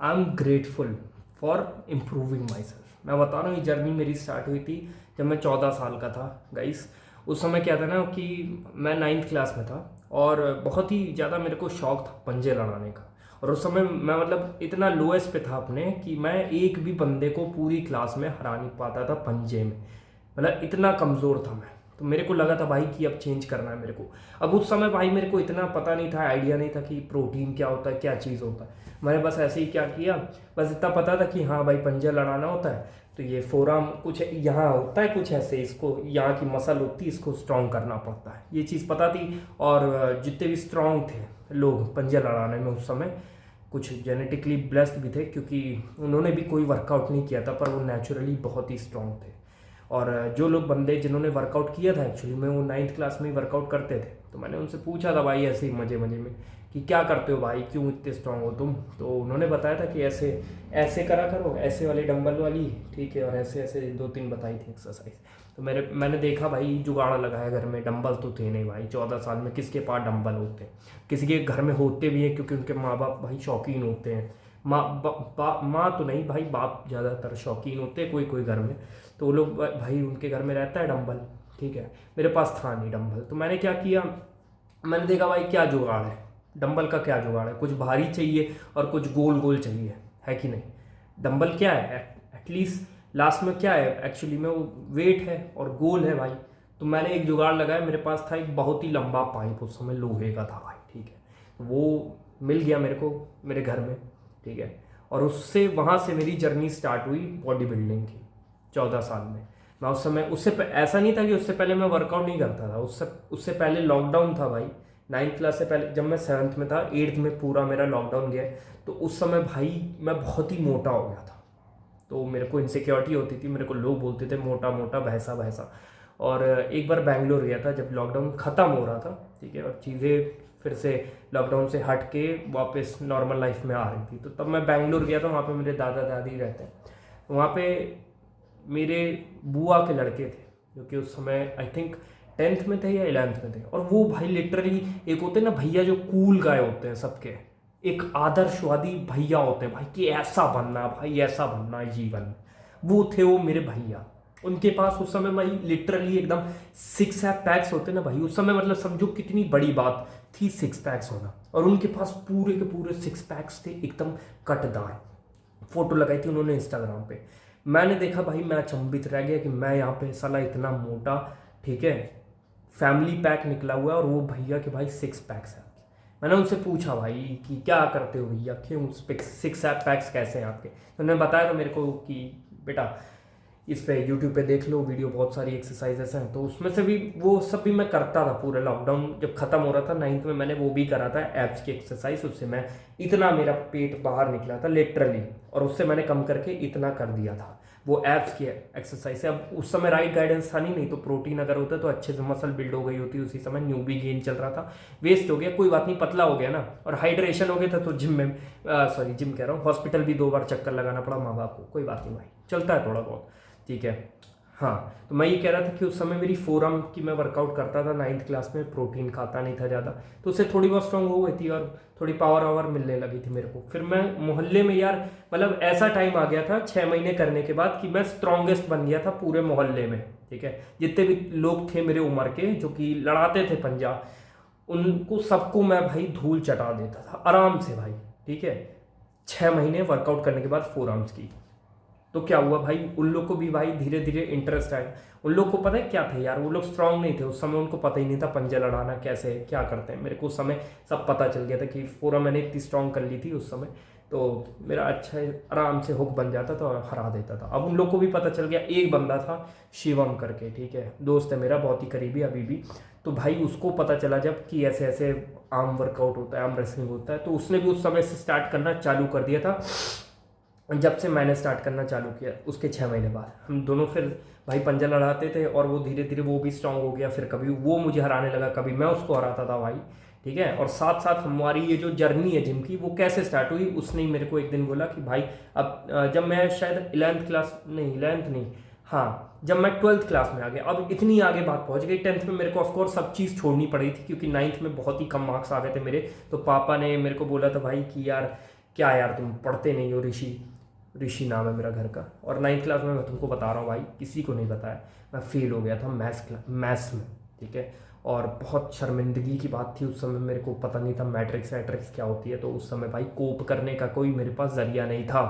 I am grateful for improving my self. मैं बता रहा हूँ, ये जर्नी मेरी स्टार्ट हुई थी जब मैं 14 साल का था गाइस। उस समय क्या था ना कि मैं 9th क्लास में था और बहुत ही ज़्यादा मेरे को शौक था पंजे लड़ाने का। और उस समय मैं मतलब इतना लोएस्ट पे था अपने कि मैं एक भी बंदे को पूरी क्लास में हरा नहीं पाता था पंजे में। मतलब इतना कमज़ोर था मैं। तो मेरे को लगा था भाई कि अब चेंज करना है मेरे को। अब उस समय भाई मेरे को इतना पता नहीं था, आइडिया नहीं था कि प्रोटीन क्या होता है, क्या चीज़ होता है। मैंने बस ऐसे ही क्या किया, बस इतना पता था कि हाँ भाई पंजा लड़ाना होता है तो ये फोराम कुछ यहाँ होता है, कुछ ऐसे इसको यहाँ की मसल होती है, इसको स्ट्रॉन्ग करना पड़ता है, ये चीज़ पता थी। और जितने भी स्ट्रॉन्ग थे लोग पंजा लड़ाने में उस समय, कुछ जेनेटिकली ब्लेस्ड भी थे क्योंकि उन्होंने भी कोई वर्कआउट नहीं किया था पर वो नेचुरली बहुत ही स्ट्रॉन्ग थे। और जो लोग बंदे जिन्होंने वर्कआउट किया था एक्चुअली में वो 9th क्लास में ही वर्कआउट करते थे। तो मैंने उनसे पूछा था भाई ऐसे ही मज़े मज़े में कि क्या करते हो भाई, क्यों इतने स्ट्रांग हो तुम। तो उन्होंने बताया था कि ऐसे ऐसे करा करो, ऐसे वाले डंबल वाली, ठीक है, और ऐसे ऐसे 2-3 बताई थी एक्सरसाइज। तो मैंने देखा भाई जुगाड़ लगाया घर में, डंबल तो थे नहीं भाई 14 साल में, किसके पास डंबल होते हैं। किसी के घर में होते भी हैं क्योंकि उनके माँ बाप भाई शौकीन होते हैं। माँ तो नहीं भाई, बाप ज़्यादातर शौकीन होते हैं कोई कोई घर में। तो वो लोग भाई उनके घर में रहता है डंबल, ठीक है। मेरे पास था नहीं डंबल, तो मैंने क्या किया, मैंने देखा भाई क्या जुगाड़ है, डंबल का क्या जुगाड़ है, कुछ भारी चाहिए और कुछ गोल गोल चाहिए, है कि नहीं। डंबल क्या है एटलीस्ट लास्ट में क्या है एक्चुअली में, वो वेट है और गोल है भाई। तो मैंने एक जुगाड़ लगाया, मेरे पास था एक बहुत ही लंबा पाइप, उस समय लोहे का था भाई, ठीक है। तो वो मिल गया मेरे को मेरे घर में, ठीक है। और उससे वहाँ से मेरी जर्नी स्टार्ट हुई बॉडी बिल्डिंग की 14 साल में। मैं उस समय ऐसा नहीं था कि उससे पहले मैं वर्कआउट नहीं करता था, उससे उससे पहले लॉकडाउन था भाई। 9th क्लास से पहले जब मैं 7th में था, 8th में पूरा मेरा लॉकडाउन गया। तो उस समय भाई मैं बहुत ही मोटा हो गया था। तो मेरे को इनसिक्योरिटी होती थी, मेरे को लोग बोलते थे मोटा मोटा भैंसा भैंसा। और एक बार बैंगलोर गया था जब लॉकडाउन ख़त्म हो रहा था, ठीक है, और चीज़ें फिर से लॉकडाउन से हट के वापस नॉर्मल लाइफ में आ रही थी। तो तब मैं बैंगलोर गया था, वहाँ पे मेरे दादा दादी रहते हैं। तो वहाँ पे मेरे बुआ के लड़के थे जो कि उस समय आई थिंक 10th में थे या 11th में थे। और वो भाई लिटरली एक होते हैं ना भैया जो कूल गाय होते हैं सबके, एक आदर्शवादी भैया होते हैं भाई कि ऐसा बनना भाई, ऐसा बनना है जीवन में। वो थे वो मेरे भैया। उनके पास उस समय भाई लिटरली एकदम 6 पैक्स होते ना भाई, उस समय मतलब समझो कितनी बड़ी बात थी 6 पैक्स होना। और उनके पास पूरे के पूरे 6 पैक्स थे एकदम कटदार। फोटो लगाई थी उन्होंने इंस्टाग्राम पे। मैंने देखा भाई, मैं अचंभित रह गया कि मैं यहाँ पे साला इतना मोटा, ठीक है, फैमिली पैक निकला हुआ है और वो भैया के भाई 6 पैक्स है। मैंने उनसे पूछा भाई कि क्या करते हो भैया, क्यों 6 पैक्स कैसे हैं आपके। तो उन्होंने बताया था मेरे को कि बेटा इस पे यूट्यूब पे देख लो वीडियो, बहुत सारी एक्सरसाइजेस हैं। तो उसमें से भी वो सब भी मैं करता था पूरे लॉकडाउन जब खत्म हो रहा था 9th में, मैंने वो भी करा था एब्स की एक्सरसाइज। उससे मैं इतना मेरा पेट बाहर निकला था लिटरली, और उससे मैंने कम करके इतना कर दिया था वो एब्स की एक्सरसाइज से। अब उस समय राइट गाइडेंस था नहीं तो प्रोटीन अगर होता तो अच्छे से मसल बिल्ड हो गई होती। उसी समय न्यूबी गेन चल रहा था, वेस्ट हो गया, कोई बात नहीं, पतला हो गया ना, और हाइड्रेशन हो गया था। तो जिम में जिम कह रहा हूँ, हॉस्पिटल भी 2 बार चक्कर लगाना पड़ा माँ बाप को, कोई बात नहीं भाई, चलता है थोड़ा बहुत, ठीक है। हाँ, तो मैं ये कह रहा था कि उस समय मेरी फोरम की मैं वर्कआउट करता था 9th क्लास में, प्रोटीन खाता नहीं था ज़्यादा, तो उससे थोड़ी बहुत स्ट्रांग हो गई थी और थोड़ी पावर वावर मिलने लगी थी मेरे को। फिर मैं मोहल्ले में यार, मतलब ऐसा टाइम आ गया था 6 महीने करने के बाद कि मैं स्ट्रांगेस्ट बन गया था पूरे मोहल्ले में, ठीक है। जितने भी लोग थे मेरे उम्र के जो कि लड़ाते थे पंजा, उनको सबको मैं भाई धूल चटा देता था आराम से भाई, ठीक है। 6 महीने वर्कआउट करने के बाद फोर आर्म्स की। तो क्या हुआ भाई, उन लोग को भी भाई धीरे धीरे इंटरेस्ट आया। उन लोग को पता है क्या था यार, वो लोग स्ट्रांग नहीं थे उस समय, उनको पता ही नहीं था पंजा लड़ाना कैसे है, क्या करते हैं। मेरे को उस समय सब पता चल गया था कि फोरम मैंने इतनी स्ट्रांग कर ली थी उस समय, तो मेरा अच्छा आराम से हुक बन जाता था और हरा देता था। अब उन लोग को भी पता चल गया। एक बंदा था शिवम करके, ठीक है, दोस्त है मेरा बहुत ही करीबी अभी भी। तो भाई उसको पता चला जब कि ऐसे ऐसे आर्म वर्कआउट होता है, आर्म रेसलिंग होता है, तो उसने भी उस समय से स्टार्ट करना चालू कर दिया था। जब से मैंने स्टार्ट करना चालू किया उसके 6 महीने बाद हम दोनों फिर भाई पंजा लड़ाते थे, और वो धीरे धीरे वो भी स्ट्रांग हो गया। फिर कभी वो मुझे हराने लगा, कभी मैं उसको हराता था भाई, ठीक है। और साथ साथ हमारी ये जो जर्नी है जिम की, वो कैसे स्टार्ट हुई, उसने ही मेरे को एक दिन बोला कि भाई अब जब मैं शायद 11th क्लास नहीं, 11th नहीं, हाँ, जब मैं 12th क्लास में आ गया, अब इतनी आगे बात पहुंच गई। 10th में मेरे को ऑफकोर्स सब चीज़ छोड़नी पड़ी थी क्योंकि 9th में बहुत ही कम मार्क्स आ गए थे मेरे। तो पापा ने मेरे को बोला था भाई कि यार क्या यार तुम पढ़ते नहीं हो, ऋषि, ऋषि नाम है मेरा घर का। और 9th क्लास में मैं तुमको बता रहा हूँ भाई, किसी को नहीं बताया, मैं फेल हो गया था मैथ्स में, ठीक है। और बहुत शर्मिंदगी की बात थी उस समय, मेरे को पता नहीं था मैट्रिक्स वैट्रिक्स क्या होती है, तो उस समय भाई कोप करने का कोई मेरे पास जरिया नहीं था,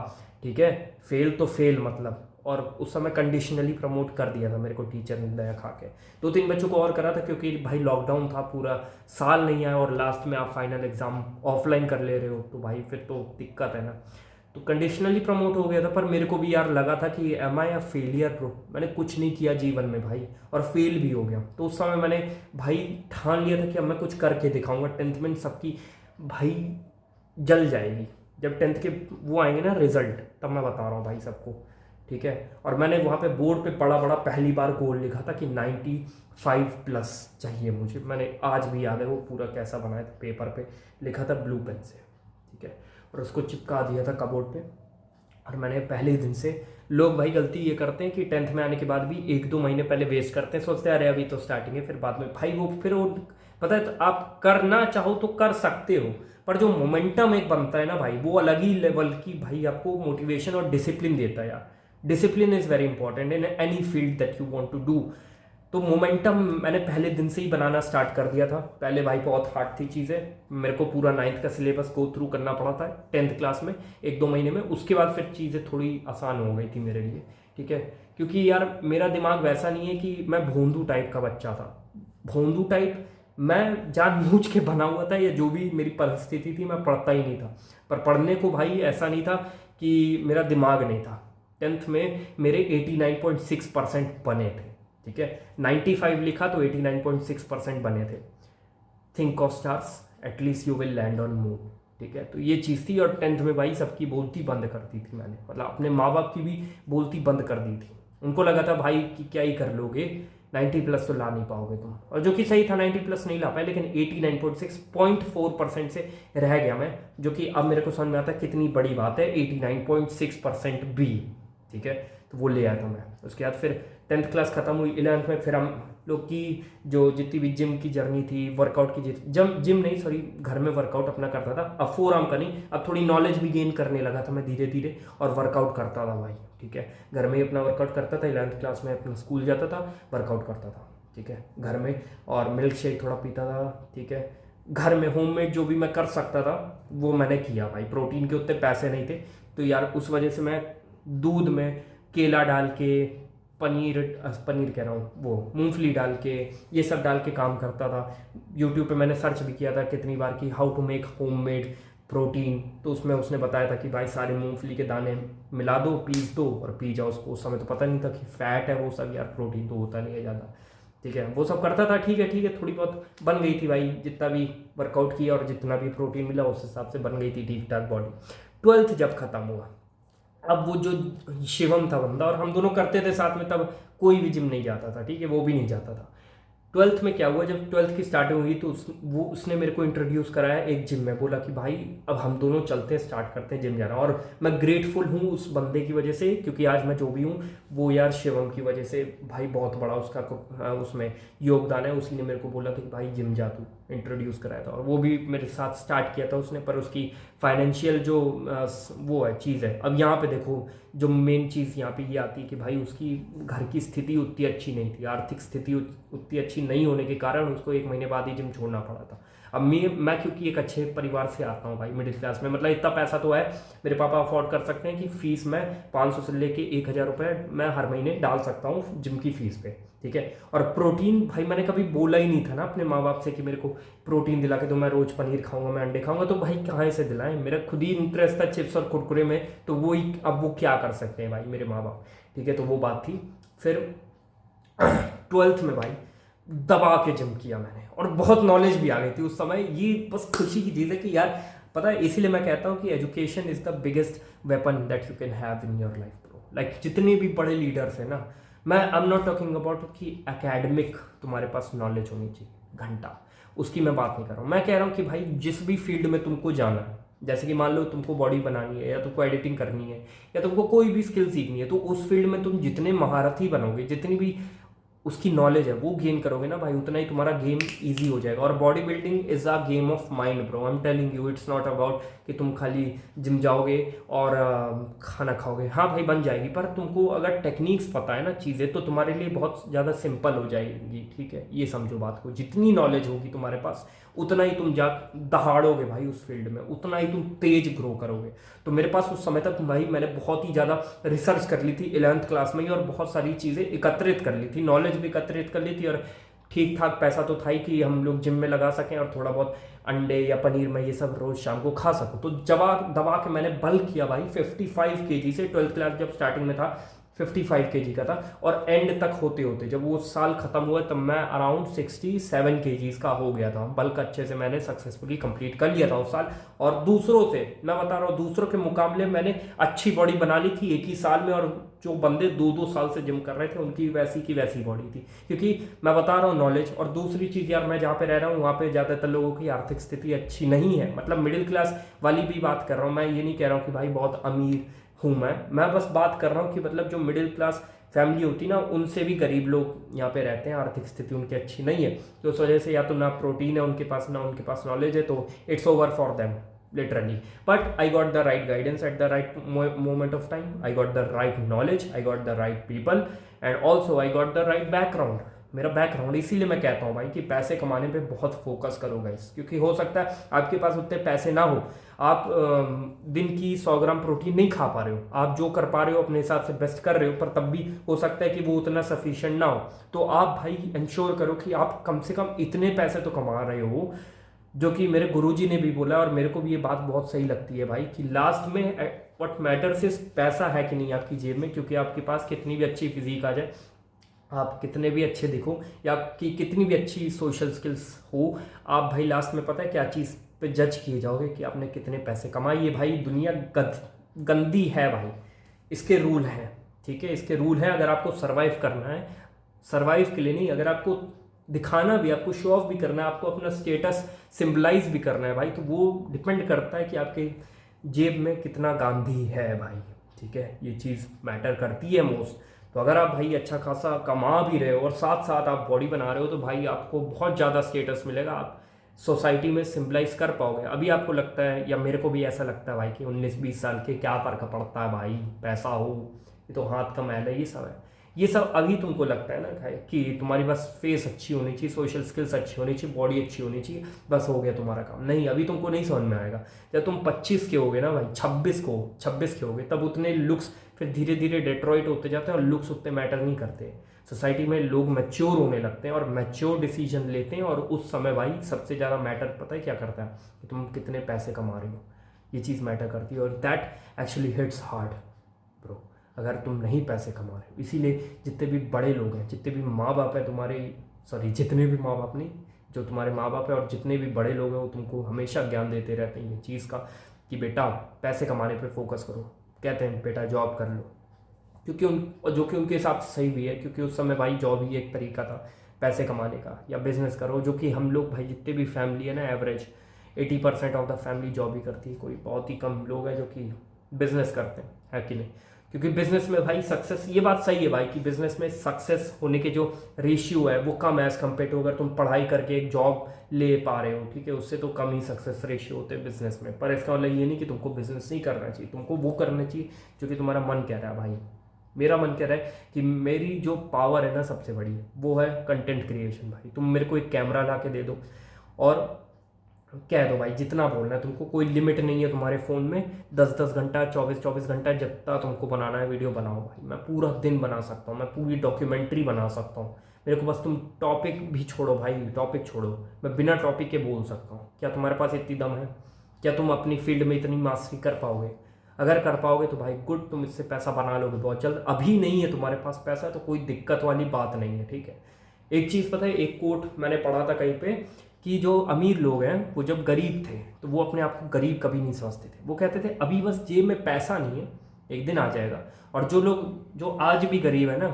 ठीक है। फेल तो फेल मतलब। और उस समय कंडीशनली प्रमोट कर दिया था मेरे को टीचर ने दया खा के। 2-3 बच्चों को और करा था, क्योंकि भाई लॉकडाउन था, पूरा साल नहीं आया और लास्ट में आप फाइनल एग्जाम ऑफलाइन कर ले रहे हो, तो भाई फिर तो दिक्कत है ना। तो कंडीशनली प्रमोट हो गया था, पर मेरे को भी यार लगा था कि am I a failure bro, मैंने कुछ नहीं किया जीवन में भाई, और फेल भी हो गया। तो उस समय मैंने भाई ठान लिया था कि अब मैं कुछ करके दिखाऊंगा। 10th में सबकी भाई जल जाएगी, जब 10th के वो आएंगे ना रिजल्ट, तब मैं बता रहा हूँ भाई सबको, ठीक है। और मैंने वहाँ पे बोर्ड पे बड़ा बड़ा पहली बार गोल लिखा था कि 95+ चाहिए मुझे। मैंने आज भी याद है वो पूरा कैसा बनाया था, पेपर पे लिखा था ब्लू पेन से, ठीक है, और उसको चिपका दिया था कबोर्ड पे। और मैंने पहले ही दिन से, लोग भाई गलती ये करते हैं कि 10th में आने के बाद भी 1-2 महीने पहले वेस्ट करते हैं, सोचते हैं अरे अभी तो स्टार्टिंग है, फिर बाद में भाई वो फिर वो पता है, तो आप करना चाहो तो कर सकते हो, पर जो मोमेंटम एक बनता है ना भाई, वो अलग ही लेवल की भाई आपको मोटिवेशन और डिसिप्लिन देता है यार। Discipline is very important in any field that you want to do. तो मोमेंटम मैंने पहले दिन से ही बनाना स्टार्ट कर दिया था। पहले भाई बहुत हार्ड थी चीज़ें, मेरे को पूरा 9th का सिलेबस गो थ्रू करना पड़ा था 10th क्लास में 1-2 महीने में। उसके बाद फिर चीज़ें थोड़ी आसान हो गई थी मेरे लिए, ठीक है। क्योंकि यार मेरा दिमाग वैसा नहीं है कि मैं भोंदू टाइप का बच्चा था। भोंदू टाइप मैं जानबूझ के बना हुआ था, या जो भी मेरी परिस्थिति थी मैं पढ़ता ही नहीं था। पर पढ़ने को भाई ऐसा नहीं था कि मेरा दिमाग नहीं था। 10th में मेरे 89.6% बने थे, ठीक है। 95 लिखा तो 89.6% बने थे। Think of stars at least you will land on moon, ठीक है। तो ये चीज़ थी। और 10th में भाई सबकी बोलती बंद कर दी थी मैंने, मतलब अपने माँ बाप की भी बोलती बंद कर दी थी। उनको लगा था भाई कि क्या ही कर लोगे, 90+ तो ला नहीं पाओगे तुम। और जो कि सही था, 90+ नहीं ला पाए, लेकिन 89.6.4% से रह गया मैं, जो कि अब मेरे को समझ में आता है कितनी बड़ी बात है 89.6% भी, ठीक है। तो वो ले आया था मैं। उसके बाद फिर 10th क्लास खत्म हुई, 11th में फिर हम लोग की जो जितनी भी जिम की जर्नी थी, वर्कआउट की जिम नहीं सॉरी, घर में वर्कआउट अपना करता था। अब 4 आर्म का नहीं, अब थोड़ी नॉलेज भी गेन करने लगा था मैं धीरे धीरे, और वर्कआउट करता था भाई, ठीक है। घर में ही अपना वर्कआउट करता था। 11th क्लास में अपना स्कूल जाता था, वर्कआउट करता था, ठीक है, घर में। और मिल्क शेक थोड़ा पीता था, ठीक है। घर में होममेड जो भी मैं कर सकता था वो मैंने किया भाई। प्रोटीन के उतने पैसे नहीं थे, तो यार उस वजह से मैं दूध में केला डाल के, पनीर पनीर कह रहा हूँ, वो मूंगफली डाल के, ये सब डाल के काम करता था। यूट्यूब पे मैंने सर्च भी किया था कितनी बार कि how to make homemade protein, तो उसमें उसने बताया था कि भाई सारे मूंगफली के दाने मिला दो, पीस दो और पी जाओ उसको। उस समय तो पता नहीं था कि फैट है वो सब, यार प्रोटीन तो होता नहीं है ज़्यादा, ठीक है। वो सब करता था, ठीक है ठीक है, थोड़ी बहुत बन गई थी भाई, जितना भी वर्कआउट किया और जितना भी प्रोटीन मिला उस हिसाब से बन गई थी ठीक ठाक बॉडी। 12th जब खत्म हुआ, अब वो जो शिवम था बंदा, और हम दोनों करते थे साथ में, तब कोई भी जिम नहीं जाता था, ठीक है, वो भी नहीं जाता था। 12th में क्या हुआ, जब 12th की स्टार्टिंग हुई तो उसने मेरे को इंट्रोड्यूस कराया एक जिम में, बोला कि भाई अब हम दोनों चलते हैं, स्टार्ट करते हैं जिम जाना। और मैं ग्रेटफुल हूँ उस बंदे की वजह से, क्योंकि आज मैं जो भी हूँ वो यार शिवम की वजह से भाई, बहुत बड़ा उसका उसमें योगदान है। उसी ने मेरे को बोला था कि भाई जिम जा, तू इंट्रोड्यूस कराया था। और वो भी मेरे साथ स्टार्ट किया था उसने, पर उसकी फाइनेंशियल जो वो है चीज़ है। अब यहाँ पे देखो, जो मेन चीज़ यहाँ पे ये आती है कि भाई उसकी घर की स्थिति उतनी अच्छी नहीं थी, आर्थिक स्थिति उतनी अच्छी नहीं होने के कारण उसको 1 महीने बाद ही जिम छोड़ना पड़ा था। अब मैं क्योंकि एक अच्छे परिवार से आता हूँ भाई, मिडिल क्लास में, मतलब इतना पैसा तो है, मेरे पापा अफोर्ड कर सकते हैं कि फीस मैं 500 से लेके 1000 रुपये मैं हर महीने डाल सकता हूँ जिम की फीस पे, ठीक है। और प्रोटीन भाई मैंने कभी बोला ही नहीं था ना अपने माँ बाप से कि मेरे को प्रोटीन दिला के दो, मैं रोज़ पनीर खाऊंगा, मैं अंडे खाऊंगा, तो भाई कहाँ से दिलाएं, मेरा खुद ही इंटरेस्ट था चिप्स और कुरकुरे में, तो वो ही अब वो क्या कर सकते हैं भाई मेरे माँ बाप, ठीक है। तो वो बात थी। फिर 12th में भाई दबा के जिम किया मैंने, और बहुत नॉलेज भी आ गई थी उस समय। ये बस खुशी की चीज़ है कि यार पता है, इसीलिए मैं कहता हूँ कि education is the biggest weapon that you can have in your life bro. Like जितने भी बड़े लीडर्स हैं ना, मैं आई एम नॉट टॉकिंग अबाउट कि एकेडमिक तुम्हारे पास नॉलेज होनी चाहिए घंटा, उसकी मैं बात नहीं कर रहा हूँ। मैं कह रहा हूँ कि भाई जिस भी फील्ड में तुमको जाना है, जैसे कि मान लो तुमको बॉडी बनानी है, या तुमको एडिटिंग करनी है, या तुमको कोई भी स्किल सीखनी है, तो उस फील्ड में तुम जितने महारथी बनोगे, जितनी भी उसकी नॉलेज है वो गेन करोगे ना भाई, उतना ही तुम्हारा गेम इजी हो जाएगा। और body building is a game of mind bro, I am telling you, it's not about कि तुम खाली जिम जाओगे और खाना खाओगे। हाँ भाई बन जाएगी, पर तुमको अगर टेक्निक्स पता है ना चीज़ें, तो तुम्हारे लिए बहुत ज़्यादा सिंपल हो जाएगी, ठीक है। ये समझो बात को, जितनी नॉलेज होगी तुम्हारे पास उतना ही तुम जा दहाड़ोगे भाई उस फील्ड में, उतना ही तुम तेज ग्रो करोगे। तो मेरे पास उस समय तक भाई मैंने बहुत ही ज़्यादा रिसर्च कर ली थी 11th क्लास में ही, और बहुत सारी चीज़ें एकत्रित कर ली थी, नॉलेज भी एकत्रित कर ली थी, और ठीक ठाक पैसा तो था ही कि हम लोग जिम में लगा सकें और थोड़ा बहुत अंडे या पनीर में ये सब रोज़ शाम को खा सकूं। तो जवा दबा के मैंने बल्क किया भाई 55 kg से, 12th क्लास जब स्टार्टिंग में था 55 kg का था, और एंड तक होते होते जब वो साल खत्म हुआ तब मैं अराउंड 67 kg का हो गया था। बल्क अच्छे से मैंने सक्सेसफुली कंप्लीट कर लिया था उस साल, और दूसरों से मैं बता रहा हूँ, दूसरों के मुकाबले मैंने अच्छी बॉडी बना ली थी एक ही साल में, और जो बंदे 2-2 साल से जिम कर रहे थे उनकी वैसी की वैसी बॉडी थी, क्योंकि मैं बता रहा हूँ नॉलेज। और दूसरी चीज़ यार, मैं जहाँ पे रह रहा हूँ वहाँ पे ज़्यादातर लोगों की आर्थिक स्थिति अच्छी नहीं है, मतलब मिडिल क्लास वाली भी बात कर रहा हूँ मैं, ये नहीं कह रहा हूँ कि भाई बहुत अमीर हूँ मैं बस बात कर रहा हूँ कि मतलब जो मिडिल क्लास फैमिली होती ना, उनसे भी गरीब लोग यहाँ पे रहते हैं, आर्थिक स्थिति उनकी अच्छी नहीं है, तो उस वजह से या तो ना प्रोटीन है उनके पास, ना उनके पास नॉलेज है, तो it's over for them literally. But I got the right guidance at the right moment of time, I got the right knowledge, I got the right people, and also I got the right background, मेरा background. इसीलिए मैं कहता हूँ भाई कि पैसे कमाने पे बहुत फोकस करो गाइस, क्योंकि हो सकता है आपके पास उतने पैसे ना हो, आप दिन की 100 ग्राम प्रोटीन नहीं खा पा रहे हो, आप जो कर पा रहे हो अपने हिसाब से बेस्ट कर रहे हो, पर तब भी हो सकता है कि वो उतना सफिशिएंट ना हो। तो आप भाई इंश्योर करो कि आप कम से कम इतने पैसे तो कमा रहे हो, जो कि मेरे गुरुजी ने भी बोला, और मेरे को भी ये बात बहुत सही लगती है भाई, कि लास्ट में व्हाट मैटर्स इज पैसा है कि नहीं आपकी जेब में, क्योंकि आपके पास कितनी भी अच्छी फिजिक आ जाए, आप कितने भी अच्छे दिखो, या आपकी कितनी भी अच्छी सोशल स्किल्स हो, आप भाई लास्ट में पता है क्या चीज़ पे जज किए जाओगे कि आपने कितने पैसे कमाए। ये भाई दुनिया गंदी है भाई, इसके रूल हैं, ठीक है, इसके रूल हैं। अगर आपको सर्वाइव करना है, सर्वाइव के लिए नहीं, अगर आपको दिखाना भी, आपको शो ऑफ भी करना है, आपको अपना स्टेटस सिंबलाइज भी करना है भाई, तो वो डिपेंड करता है कि आपके जेब में कितना गांधी है भाई, ठीक है, ये चीज़ मैटर करती है मोस्ट। तो अगर आप भाई अच्छा खासा कमा भी रहे हो और साथ साथ आप बॉडी बना रहे हो, तो भाई आपको बहुत ज़्यादा स्टेटस मिलेगा, आप सोसाइटी में सिंबलाइज कर पाओगे। अभी आपको लगता है, या मेरे को भी ऐसा लगता है भाई, कि 19-20 साल के क्या फ़र्क पड़ता है भाई, पैसा हो, ये तो हाथ का मैल है, ये सब है, ये सब अभी तुमको लगता है ना भाई कि तुम्हारी बस फेस अच्छी होनी चाहिए, सोशल स्किल्स अच्छी होनी चाहिए, बॉडी अच्छी होनी चाहिए, बस हो गया तुम्हारा काम। नहीं, अभी तुमको नहीं समझ में आएगा। जब तुम 25 के होगे ना भाई, 26 के होगे, तब उतने लुक्स फिर धीरे धीरे डेट्रॉइट होते जाते हैं, और लुक्स उतने मैटर नहीं करते। सोसाइटी में लोग मैच्योर होने लगते हैं और मैच्योर डिसीजन लेते हैं, और उस समय भाई सबसे ज़्यादा मैटर पता है क्या करता है, कि तुम कितने पैसे कमा रहे हो, ये चीज़ मैटर करती है, और that actually hits hard bro, अगर तुम नहीं पैसे कमा रहे हो। इसीलिए जितने भी बड़े लोग हैं, जितने भी माँ बाप हैं तुम्हारे, सॉरी जितने भी माँ बाप नहीं, जो तुम्हारे माँ बाप हैं और जितने भी बड़े लोग हैं, वो तुमको हमेशा ज्ञान देते रहते हैं ये चीज़ का, कि बेटा पैसे कमाने पे फोकस करो। कहते हैं बेटा जॉब कर लो, क्योंकि जो कि उनके हिसाब से सही भी है, क्योंकि उस समय भाई जॉब ही एक तरीका था पैसे कमाने का, या बिजनेस करो, जो कि हम लोग भाई जितने भी फैमिली है ना, average 80% of the family job ही करती है, कोई बहुत ही कम लोग हैं जो कि बिजनेस करते हैं, है कि नहीं। क्योंकि बिजनेस में भाई सक्सेस, ये बात सही है भाई कि बिजनेस में सक्सेस होने के जो रेशियो है वो कम है एज कम्पेयर टू अगर तुम पढ़ाई करके एक जॉब ले पा रहे हो, ठीक है, उससे तो कम ही सक्सेस रेशियो होते हैं बिजनेस में। पर इसका मतलब ये नहीं कि तुमको बिजनेस नहीं करना चाहिए, तुमको वो करना चाहिए जो कि तुम्हारा मन कह रहा है भाई। मेरा मन कह रहा है कि मेरी जो पावर है ना सबसे बड़ी, वो है कंटेंट क्रिएशन भाई। तुम मेरे को एक कैमरा ला के दे दो और कह दो भाई जितना बोलना है तुमको, कोई लिमिट नहीं है तुम्हारे फ़ोन में, 10-10 घंटा 24-24 घंटा जितना तुमको बनाना है वीडियो बनाओ भाई। मैं पूरा दिन बना सकता हूँ, मैं पूरी डॉक्यूमेंट्री बना सकता हूँ। मेरे को बस तुम टॉपिक भी छोड़ो भाई, टॉपिक छोड़ो, मैं बिना टॉपिक के बोल सकता हूँ। क्या तुम्हारे पास इतनी दम है? क्या तुम अपनी फील्ड में इतनी मास्टरी कर पाओगे? अगर कर पाओगे तो भाई गुड, तुम इससे पैसा बना लोगे बहुत जल्द। अभी नहीं है तुम्हारे पास पैसा तो कोई दिक्कत वाली बात नहीं है, ठीक है। एक चीज़ पता है, एक कोट मैंने पढ़ा था कहीं पे कि जो अमीर लोग हैं वो जब गरीब थे तो वो अपने आप को गरीब कभी नहीं समझते थे। वो कहते थे अभी बस जेब में पैसा नहीं है, एक दिन आ जाएगा। और जो लोग जो आज भी गरीब है ना,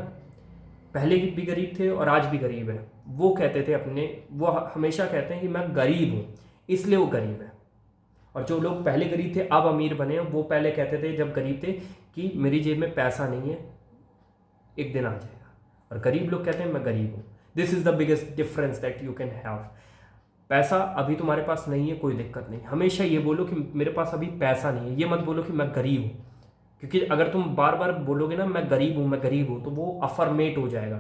पहले भी गरीब थे और आज भी गरीब है, वो कहते थे अपने, वो हमेशा कहते हैं कि मैं गरीब हूँ इसलिए वो गरीब है। और जो लोग पहले गरीब थे अब अमीर बने हैं, वो पहले कहते थे जब गरीब थे कि मेरी जेब में पैसा नहीं है, एक दिन आ जाएगा। और गरीब लोग कहते हैं मैं गरीब हूँ। This is the biggest difference that you can have. पैसा अभी तुम्हारे पास नहीं है, कोई दिक्कत नहीं, हमेशा ये बोलो कि मेरे पास अभी पैसा नहीं है, ये मत बोलो कि मैं गरीब हूँ। क्योंकि अगर तुम बार बार बोलोगे ना मैं गरीब हूँ मैं गरीब हूँ, तो वो अफर्मेट हो जाएगा।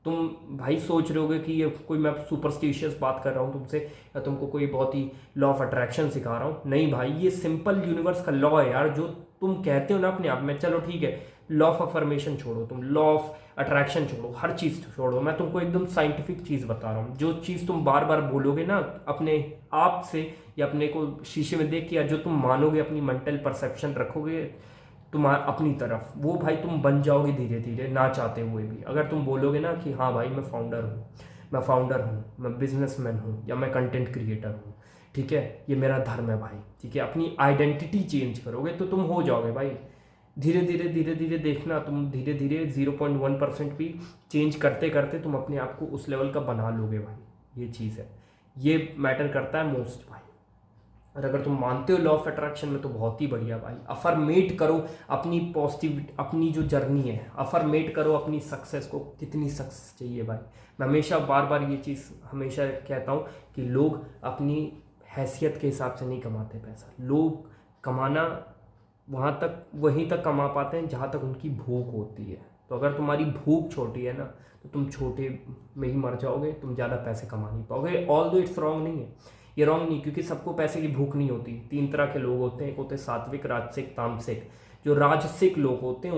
तुम भाई सोच रहे होगे कि ये कोई मैं सुपरस्टिशियस बात कर रहा हूँ तुमसे, या तुमको कोई बहुत ही लॉ ऑफ अट्रैक्शन सिखा रहा हूँ। नहीं भाई, ये सिंपल यूनिवर्स का लॉ है यार, जो तुम कहते हो ना अपने आप में। चलो ठीक है, लॉ ऑफ अफर्मेशन छोड़ो, तुम लॉ ऑफ अट्रैक्शन छोड़ो, हर चीज़ छोड़ो, मैं तुमको एकदम साइंटिफिक चीज़ बता रहा हूँ। जो चीज़ तुम बार बार बोलोगे ना अपने आप से, या अपने को शीशे में देख के, या जो तुम मानोगे, अपनी मेंटल परसेप्शन रखोगे तुम्हारा अपनी तरफ, वो भाई तुम बन जाओगे धीरे धीरे, ना चाहते हुए भी। अगर तुम बोलोगे ना कि हाँ भाई मैं फाउंडर हूँ, मैं बिजनेसमैन हूँ, या मैं कंटेंट क्रिएटर हूँ, ठीक है, ये मेरा धर्म है भाई, ठीक है, अपनी आइडेंटिटी चेंज करोगे तो तुम हो जाओगे भाई। धीरे धीरे देखना, तुम धीरे धीरे 0.1% भी चेंज करते करते तुम अपने आप को उस लेवल का बना लोगे भाई। ये चीज़ है, ये मैटर करता है मोस्ट भाई। और अगर तुम मानते हो लॉ ऑफ अट्रैक्शन में तो बहुत ही बढ़िया भाई। अफर्मेट करो अपनी पॉजिटिविटी, अपनी जो जर्नी है, अफर्मेट करो अपनी सक्सेस को। कितनी सक्सेस चाहिए भाई। मैं हमेशा बार बार ये चीज़ हमेशा कहता हूँ कि लोग अपनी हैसियत के हिसाब से नहीं कमाते पैसा। लोग कमाना वहीं तक कमा पाते हैं जहाँ तक उनकी भूख होती है। तो अगर तुम्हारी भूख छोटी है ना, तो तुम छोटे में ही मर जाओगे, तुम ज़्यादा पैसे कमा नहीं पाओगे। ऑल दो इट्स रॉन्ग नहीं है, ये रॉन्ग नहीं, क्योंकि सबको पैसे की भूख नहीं होती। 3 तरह के लोग होते हैं, एक होते हैं सात्विक, राजसिक, तामसिक। जो राजसिक लोग होते हैं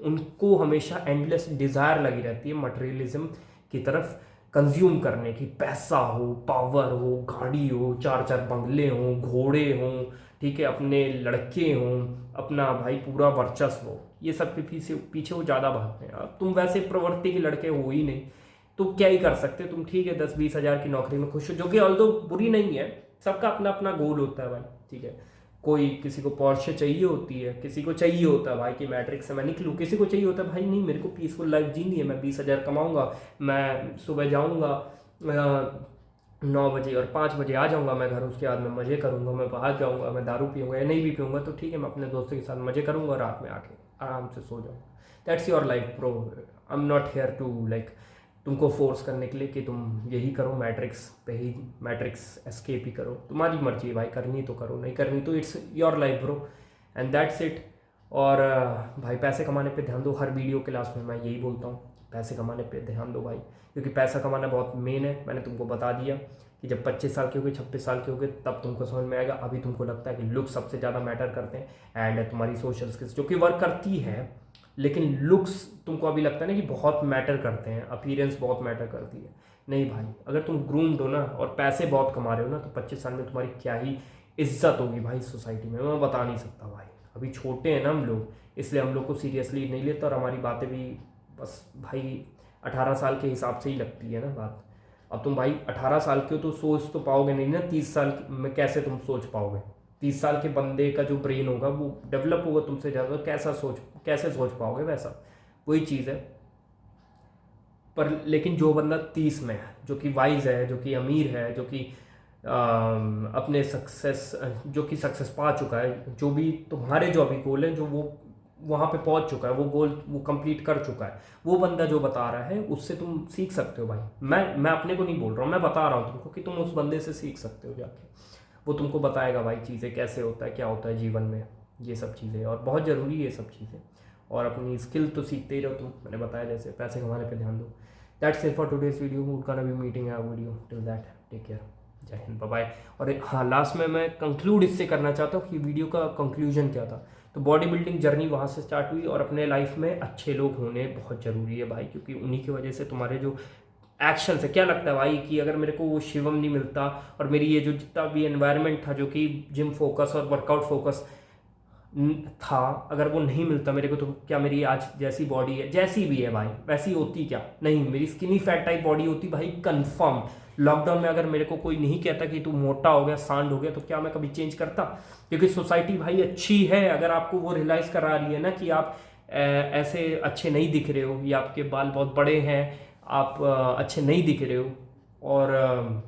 उनको हमेशा एंडलेस डिज़ायर लगी रहती है मटेरियलिज्म की तरफ कंज्यूम करने की। पैसा हो, पावर हो, गाड़ी हो, 4 बंगले हों, घोड़े हों, ठीक है, अपने लड़के हों, अपना भाई पूरा वर्चस्व हो, ये सब के पीछे वो ज़्यादा भागते हैं। अब तुम वैसे प्रवृत्ति के लड़के हो ही नहीं, तो क्या ही कर सकते तुम। ठीक है, 10-20 हज़ार की नौकरी में खुश हो, जो कि ऑल्दो बुरी नहीं है। सबका अपना अपना गोल होता है भाई, ठीक है। किसी को पोर्शे चाहिए होती है, किसी को चाहिए होता है भाई कि मैट्रिक्स से मैं निकलूँ, किसी को चाहिए होता है भाई नहीं मेरे को पीसफुल लाइफ जीनी है, मैं 20 हज़ार कमाऊँगा, मैं सुबह जाऊँगा 9 बजे और 5 बजे आ जाऊँगा मैं घर, उसके बाद मैं मज़े करूँगा, मैं बाहर जाऊँगा, मैं दारू पीऊँगा या नहीं भी पीऊँगा तो ठीक है, मैं अपने दोस्तों के साथ मज़े करूँगा, रात में आके आराम से सो जाऊँगा। That's your life bro. I am not here to like तुमको फोर्स करने के लिए कि तुम यही करो, मैट्रिक्स एस्केप ही करो। तुम्हारी मर्जी है भाई, करनी तो करो, नहीं करनी तो it's your life bro, and that's it. और भाई पैसे कमाने पे ध्यान दो। हर वीडियो के लास्ट में मैं यही बोलता हूँ, पैसे कमाने पे ध्यान दो भाई, क्योंकि पैसा कमाना बहुत मेन है। मैंने तुमको बता दिया कि जब 25 साल के हो गए, 26 साल के हो गए, तब तुमको समझ में आएगा। अभी तुमको लगता है कि लुक सबसे ज़्यादा मैटर करते हैं एंड तुम्हारी सोशल स्किल्स जो कि वर्क करती है, लेकिन लुक्स तुमको अभी लगता है ना कि बहुत मैटर करते हैं, अपीयरेंस बहुत मैटर करती है। नहीं भाई, अगर तुम ग्रूम्ड हो ना और पैसे बहुत कमा रहे हो ना, तो 25 साल में तुम्हारी क्या ही इज्जत होगी भाई सोसाइटी में, मैं बता नहीं सकता भाई। अभी छोटे हैं ना हम लोग, इसलिए हम लोग को सीरियसली नहीं लेते, और हमारी बातें भी बस भाई 18 साल के हिसाब से ही लगती है ना बात। अब तुम भाई 18 साल के हो तो सोच तो पाओगे नहीं ना, 30 साल में कैसे तुम सोच पाओगे। 30 साल के बंदे का जो ब्रेन होगा वो डेवलप होगा तुमसे ज़्यादा, कैसे सोच पाओगे वैसा, वही चीज़ है। पर लेकिन जो बंदा 30 में है, जो कि वाइज है, जो कि अमीर है, जो कि अपने सक्सेस पा चुका है, जो भी तुम्हारे जो अभी गोल है, जो वो वहाँ पे पहुँच चुका है, वो गोल वो कंप्लीट कर चुका है, वो बंदा जो बता रहा है उससे तुम सीख सकते हो भाई। मैं अपने को नहीं बोल रहा हूँ, मैं बता रहा हूँ तुमको कि तुम उस बंदे से सीख सकते हो जाके। वो तुमको बताएगा भाई चीज़ें कैसे होता है, क्या होता है जीवन में, ये सब चीज़ें, और बहुत ज़रूरी है ये सब चीज़ें। और अपनी स्किल तो सीखते ही रहो तुम, मैंने बताया जैसे पैसे कमाने पे ध्यान दो। That's it for today's video, would gonna be meeting a video, till that take care, जय हिंद, बाय बाय। और हाँ, लास्ट में मैं कंक्लूड इससे करना चाहता हूँ कि वीडियो का कंक्लूजन क्या था। तो बॉडी बिल्डिंग जर्नी वहाँ से स्टार्ट हुई, और अपने लाइफ में अच्छे लोग होने बहुत ज़रूरी है भाई, क्योंकि उन्हीं की वजह से तुम्हारे जो एक्शन से क्या लगता है भाई कि अगर मेरे को वो शिवम नहीं मिलता, और मेरी ये जो जितना भी एनवायरनमेंट था जो कि जिम फोकस और वर्कआउट फोकस था, अगर वो नहीं मिलता मेरे को, तो क्या मेरी आज जैसी बॉडी है, जैसी भी है भाई, वैसी होती क्या? नहीं, मेरी स्किनी फैट टाइप बॉडी होती भाई कंफर्म। लॉकडाउन में अगर मेरे को कोई नहीं कहता कि तू मोटा हो गया, सांड हो गया, तो क्या मैं कभी चेंज करता? क्योंकि सोसाइटी भाई अच्छी है, अगर आपको वो रियलाइज़ करा रही है ना कि आप ऐसे अच्छे नहीं दिख रहे हो, या आपके बाल बहुत बड़े हैं, आप अच्छे नहीं दिख रहे हो, और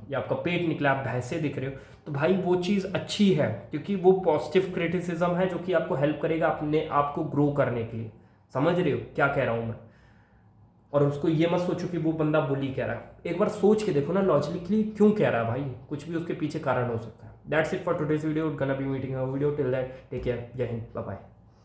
या आपका पेट निकला, आप भैंसे दिख रहे हो, तो भाई वो चीज़ अच्छी है, क्योंकि वो पॉजिटिव क्रिटिसिज्म है जो कि आपको हेल्प करेगा अपने आप को ग्रो करने के लिए। समझ रहे हो क्या कह रहा हूँ मैं? और उसको ये मत सोचो कि वो बंदा बुली कह रहा है। एक बार सोच के देखो ना लॉजिकली क्यों कह रहा है भाई, कुछ भी उसके पीछे कारण हो सकता है। That's it for today's video, gonna be meeting video, till that take care, जय हिंद, बाय बाय।